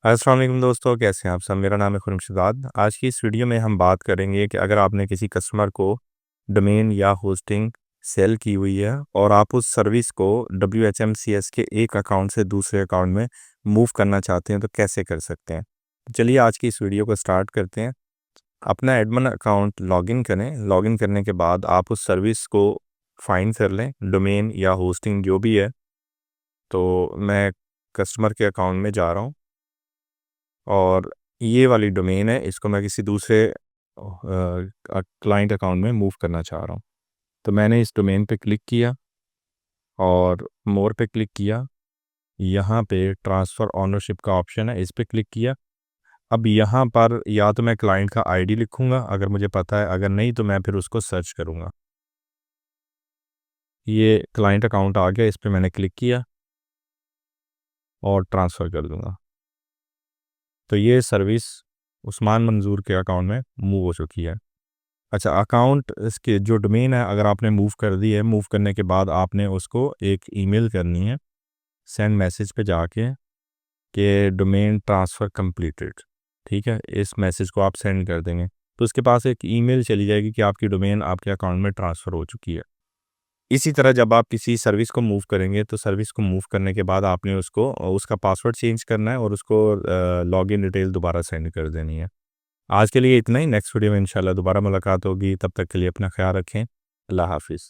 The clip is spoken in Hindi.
अस्सलाम वालेकुम दोस्तों, कैसे हैं आप सब। मेरा नाम है खुर्शीद। आज की इस वीडियो में हम बात करेंगे कि अगर आपने किसी कस्टमर को डोमेन या होस्टिंग सेल की हुई है और आप उस सर्विस को WHMCS के एक अकाउंट से दूसरे अकाउंट में मूव करना चाहते हैं तो कैसे कर सकते हैं। तो चलिए आज की इस वीडियो को स्टार्ट करते हैं। अपना एडमिन अकाउंट लॉगिन करें। लॉगिन करने के बाद आप उस सर्विस को फाइंड कर लें, डोमेन या होस्टिंग जो भी है। तो मैं कस्टमर के अकाउंट में जा रहा हूँ और ये वाली डोमेन है, इसको मैं किसी दूसरे क्लाइंट अकाउंट में मूव करना चाह रहा हूँ। तो मैंने इस डोमेन पे क्लिक किया और मोर पे क्लिक किया। यहाँ पे ट्रांसफ़र ओनरशिप का ऑप्शन है, इस पे क्लिक किया। अब यहाँ पर या तो मैं क्लाइंट का आईडी लिखूँगा अगर मुझे पता है, अगर नहीं तो मैं फिर उसको सर्च करूँगा। ये क्लाइंट अकाउंट आ गया, इस पे मैंने क्लिक किया और ट्रांसफ़र कर दूँगा। तो ये सर्विस उस्मान मंजूर के अकाउंट में मूव हो चुकी है। अच्छा, अकाउंट इसके जो डोमेन है अगर आपने मूव कर दी है, मूव करने के बाद आपने उसको एक ईमेल करनी है सेंड मैसेज पे जाके कि डोमेन ट्रांसफ़र कंप्लीटेड। ठीक है, इस मैसेज को आप सेंड कर देंगे तो उसके पास एक ईमेल चली जाएगी कि आपकी डोमेन आपके अकाउंट में ट्रांसफ़र हो चुकी है। इसी तरह जब आप किसी सर्विस को मूव करेंगे तो सर्विस को मूव करने के बाद आपने उसको उसका पासवर्ड चेंज करना है और उसको लॉगिन डिटेल दोबारा सेंड कर देनी है। आज के लिए इतना ही। नेक्स्ट वीडियो में इंशाल्लाह दोबारा मुलाकात होगी। तब तक के लिए अपना ख्याल रखें। अल्लाह हाफ़िज़।